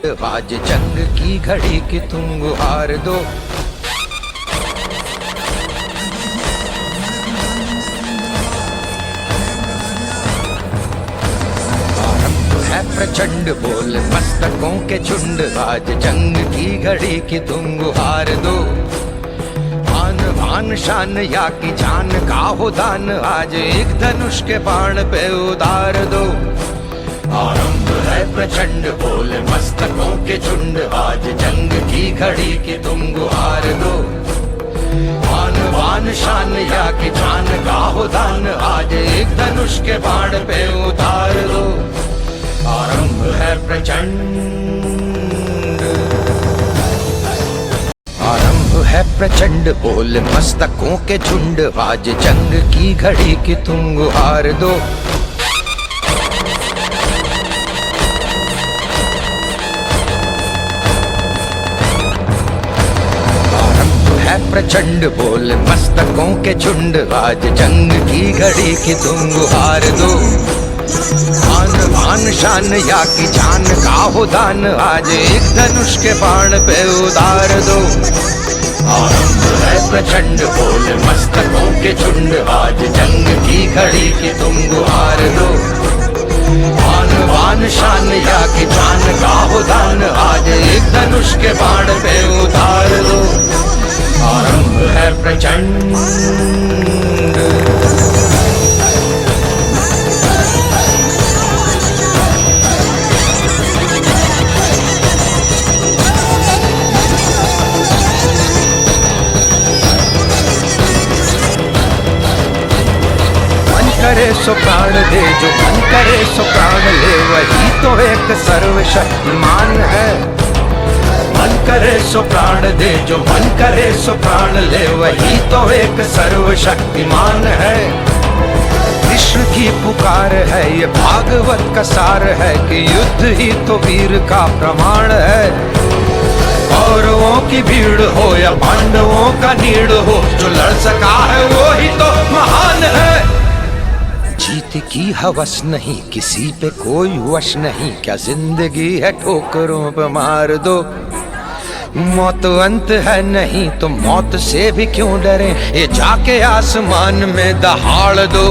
आज जंग की घड़ी की तुम गुहार दो। आरंभ है प्रचंड बोल मस्तकों के झुंड, आज जंग की घड़ी की तुम गुहार दो। आन भान शान या की जान का हो दान, आज एक धनुष के बाण पे उतार दो। आरंभ है प्रचंड बोल मस्तकों के झुंड, आज जंग की घड़ी की तुम गुहार दो। आन बान शान या की जान का हो दान, आज एक धनुष के बाण पे उतार दो। आरंभ है प्रचंड, आरंभ है प्रचंड बोल मस्तकों के झुंड, आज जंग की घड़ी की तुम गुहार दो। प्रचंड बोल मस्तकों के झुंड, आज जंग की घड़ी की तुम गुहार दो। आन बान शान या की जान का हो दान, आज एक धनुष के बाण पे उतार दो। आरंभ है प्रचंड बोल मस्तकों के झुंड, आज जंग की घड़ी की तुम गुहार दो। आन बान शान या की जान का हो दान, आज एक धनुष के बाण पे उतार दो। आरंभ है प्रचंड, मन करे सो प्राण दे, जो मन करे सो प्राण ले, वही तो एक सर्वशक्तिमान है। मन करे सो प्राण दे, जो मन करे सो प्राण ले, वही तो एक सर्वशक्तिमान है। कृष्ण की पुकार है, ये भागवत का सार है, कि युद्ध ही तो वीर का प्रमाण है। कौरवों की भीड़ हो या पांडवों का नीड़ हो, जो लड़ सका है वो ही तो महान है। जीत की हवस नहीं, किसी पे कोई वश नहीं, क्या जिंदगी है ठोकरों पे मार दो। मौत अंत है नहीं तो मौत से भी क्यों डरे, ये जाके आसमान में दहाड़ दो।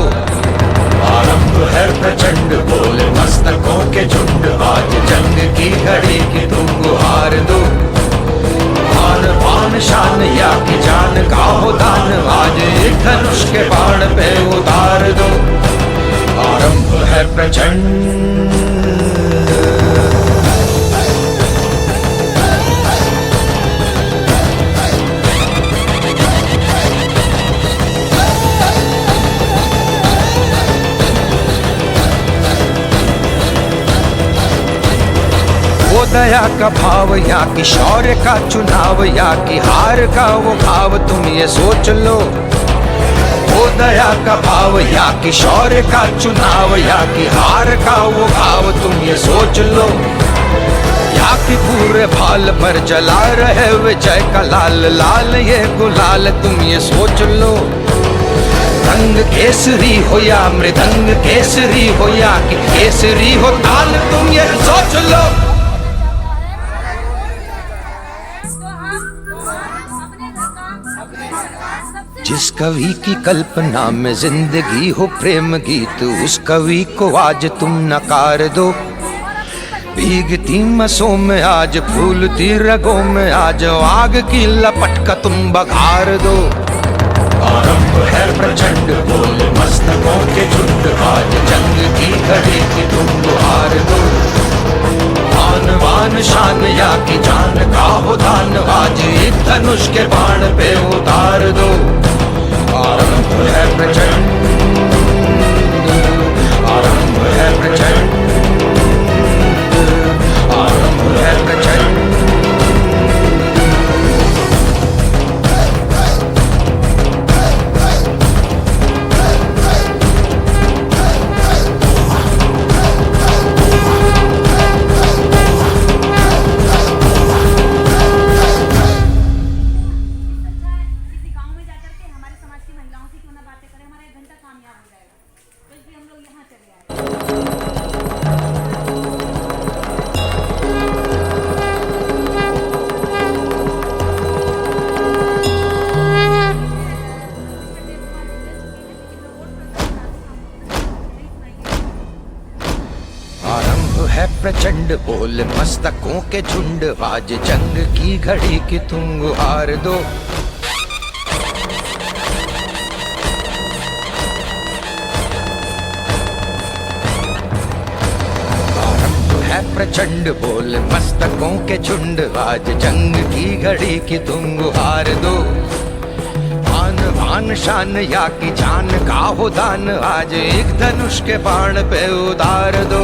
आरंभ है प्रचंड बोल मस्तकों के झुंड, आज जंग की घड़ी की तुम गुहार दो। आन बान शान या की जान का हो दान, आज एक धनुष के बाण पे उतार दो। आरंभ है प्रचंड, वो दया का भाव या कि शौर्य का चुनाव, या कि हार का वो भाव तुम ये सोच लो। वो दया का भाव या कि शौर्य का चुनाव, या कि हार का वो भाव तुम ये सोच लो। या कि पूरे भाल पर जला रहे विजय का लाल लाल ये गुलाल, तुम ये सोच लो। रंग केसरी हो या मृदंग केसरी हो, या कि केसरी हो ताल, तुम ये सोच लो। जिस कवि की कल्पना में जिंदगी हो प्रेम गीत, उस कवि को आज तुम नकार दो। भीगती मसों में आज फूलती रगों में, आज आग की लपट का तुम बघार दो। आरंभ है प्रचंड बोल मस्तकों के झुंड, आज जंग की घड़ी की तुम गुहार दो। आन बान शान या की जान का हो दान, आज एक धनुष के बाण पे उतार दो। आरंभ है प्रचंड, आरंभ है प्रचंड, आरंभ है प्रचंड। किसी गांव में जाकर के हमारे समाज की महिलाओं से क्यों ना बातें करें, हमारे प्रचंड बोल मस्तकों के झुंड, आज जंग की घड़ी की तुम गुहार दो। है प्रचंड बोल मस्तकों के झुंड, आज जंग की घड़ी की तुम गुहार दो। आन भान शान या की जान का हो दान, आज एक धनुष के बाण पे उतार दो।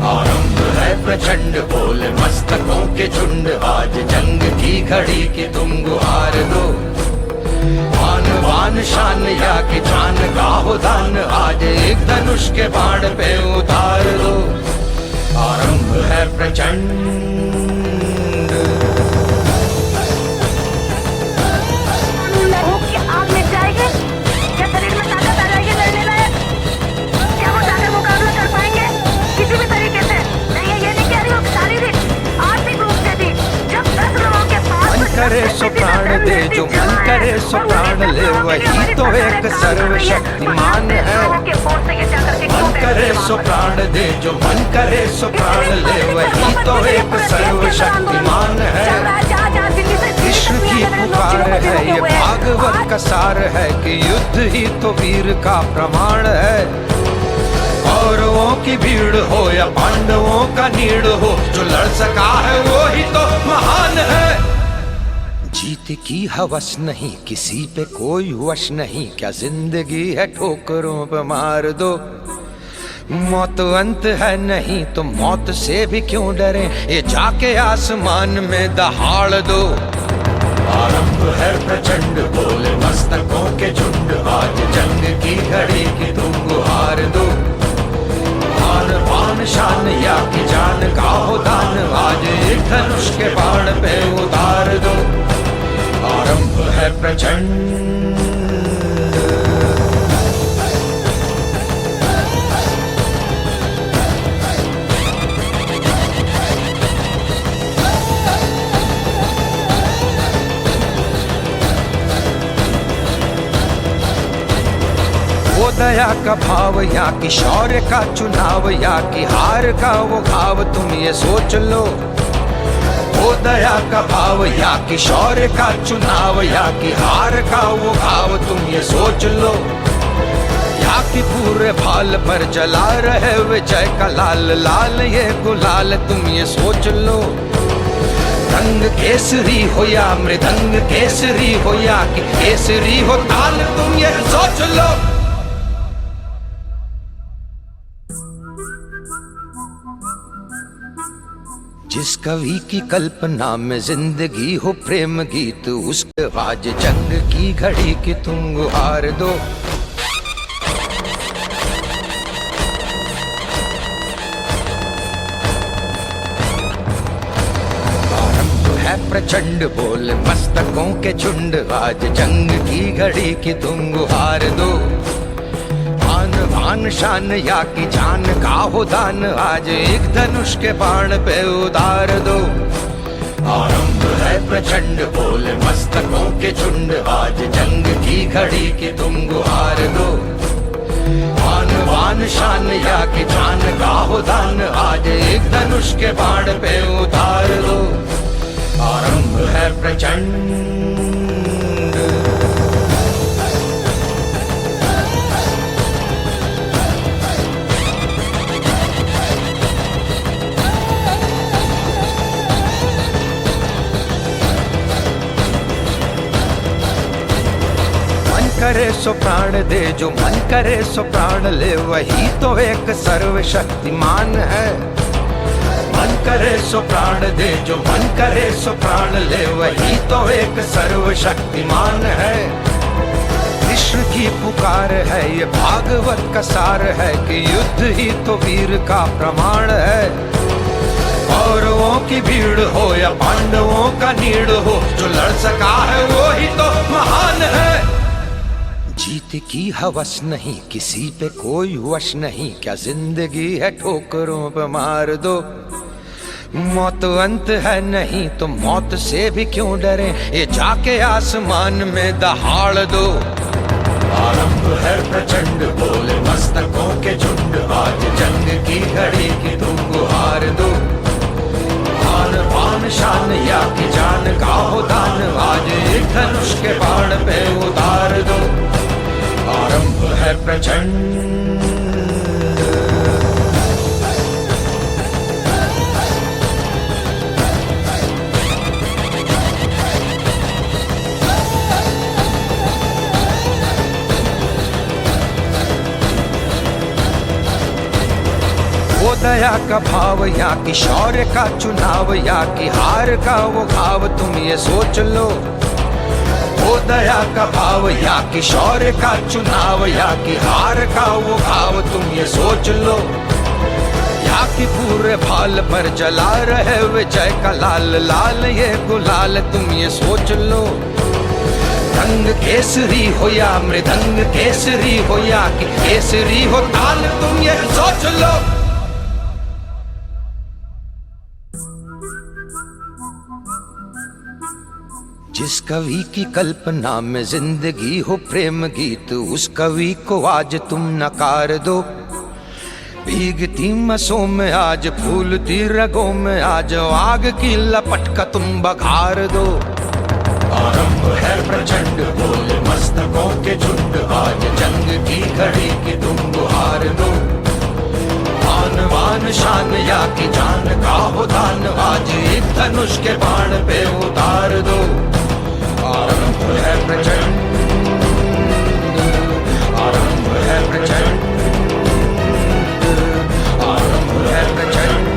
आरंभ है प्रचंड बोल मस्तकों के झुंड, आज जंग की घड़ी की तुम गुहार दो। आन बान शान या की जान का हो दान, आज एक धनुष के बाण पे उतार दो। आरंभ है प्रचंड। भूख की आग मिट जाएगी, क्या शरीर में ताकत आ जाएगी लड़ने लायक? क्या वो जाकर मुकाबला कर पाएंगे किसी भी तरीके से? नहीं, ये नहीं कह रही हूँ शारीरिक, आर्थिक रूप से भी। जब 10 लोगों के पास मन करे सो प्राण दे, जो मन करे सो प्राण ले, वही तो एक सर्वशक्तिमान है। मन करे सो प्राण दे, जो मन करे सो प्राण ले, वही तो एक सर्वशक्तिमान है। कृष्ण की पुकार है, ये भागवत का सार है कि युद्ध ही तो वीर का प्रमाण है। कौरवों की भीड़ हो या पांडवों का नीड़ हो, जो लड़ सका है वो ही तो महान है। जीत की हवस नहीं, किसी पे कोई वश नहीं, क्या जिंदगी है ठोकरों पे मार दो। मौत अंत है नहीं तो मौत से भी क्यों डरे, ये जाके आसमान में दहाड़ दो। आरंभ है प्रचंड बोल मस्तकों के झुंड, आज जंग की घड़ी की तुम गुहार दो। आन बान शान या की जान का हो दान, आज एक धनुष के बाण पे उतार दो। आरंभ है प्रचंड। वो दया का भाव या कि शौर्य का चुनाव, या कि हार का वो घाव, तुम ये सोच लो। वो दया का भाव या कि शौर्य का चुनाव, या कि हार का वो घाव, तुम ये सोच लो। या कि पूरे भाल पर जला रहे विजय का लाल लाल ये गुलाल, तुम ये सोच लो। रंग केसरी हो या मृदंग केसरी हो, या कि केसरी हो ताल, तुम ये सोच लो। जिस कवि की कल्पना में जिंदगी हो प्रेम गीत, उसके आज जंग की घड़ी की तुम गुहार दो। आरंभ है प्रचंड बोल मस्तकों के झुंड, आज जंग की घड़ी की तुम गुहार दो। आन भान शान या की जान का हो दान, आज एक धनुष के बाण पे उतार दो। आरंभ है प्रचंड बोल मस्तकों के झुंड, आज जंग की घड़ी की तुम गुहार दो। आन बान शान या की जान का हो दान, आज एक धनुष के बाण पे उतार दो। आरंभ है प्रचंड। करे सो प्राण दे, जो मन करे सो प्राण ले, वही तो एक सर्वशक्तिमान है। मन करे सो प्राण दे, जो मन करे सो प्राण ले, वही तो एक सर्वशक्तिमान है। कृष्ण की पुकार है, ये भागवत का सार है कि युद्ध ही तो वीर का प्रमाण है। कौरवों की भीड़ हो या पांडवों का नीड़ हो, जो लड़ सका है वो ही तो महान है। जीत की हवस नहीं, किसी पे कोई वश नहीं, क्या जिंदगी है ठोकरों पे मार दो। मौत अंत है नहीं तो मौत से भी क्यों डरे, ये जाके आसमान में दहाड़ दो। आरंभ है प्रचंड बोले मस्तकों के झुंड, आज जंग की घड़ी की तुम गुहार दो। आन पान शान या की जान का हो दान, आज एक धनुष के बाण पे उतार दो। आरंभ है प्रचंड। वो दया का भाव या कि शौर्य का चुनाव, या कि हार का वो घाव, तुम ये सोच लो। वो दया का भाव या कि शौर्य का चुनाव, या कि हार का वो घाव, तुम ये सोच लो। या कि पूरे भाल पर जला रहे विजय का लाल लाल ये गुलाल, तुम ये सोच लो। रंग केसरी हो या मृदंग केसरी हो, या कि केसरी हो ताल, तुम ये सोच लो। जिस कवि की कल्पना में जिंदगी हो प्रेम गीत, उस कवि को आज तुम नकार दो। भीगती मसों में आज फूलती रगों में आज आग की लपट का तुम बघार दो। आरंभ है प्रचंड बोले मस्तकों के झुंड, आज जंग की घड़ी की तुम गुहार दो। आन बान शान या की जान का हो दान, आज एक धनुष के बाण पे उतार दो। आरंभ है प्रचंड, आरंभ है प्रचंड, आरंभ है प्रचंड।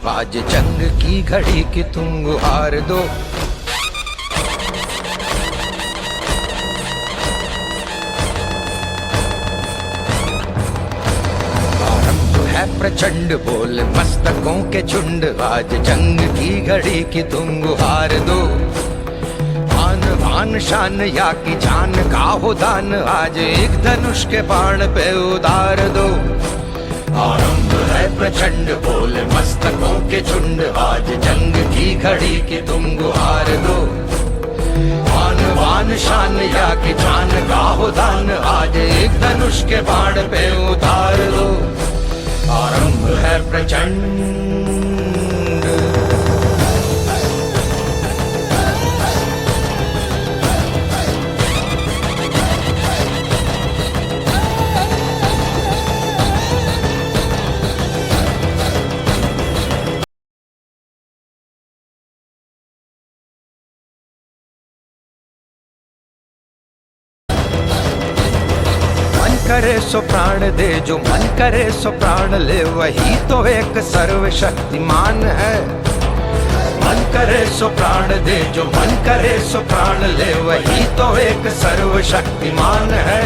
आज जंग की घड़ी की तुम गुहार दो। आरंभ है प्रचंड बोल मस्तकों के झुंड, आज जंग की घड़ी की तुम गुहार दो। आन बान शान या की जान का हो दान, आज एक धनुष के बाण पे उतार दो। आरंभ है प्रचंड बोले मस्तकों के झुंड, आज जंग की घड़ी की तुम गुहार दो। आन बान शान या कि जान का हो दान, आज एक धनुष के बाण पे उतार दो। आरंभ है प्रचंड। करे सो प्राण दे, जो मन करे सो प्राण ले, वही तो एक सर्वशक्तिमान है। मन करे सो प्राण दे, जो मन करे सो प्राण ले, वही तो एक सर्वशक्तिमान है।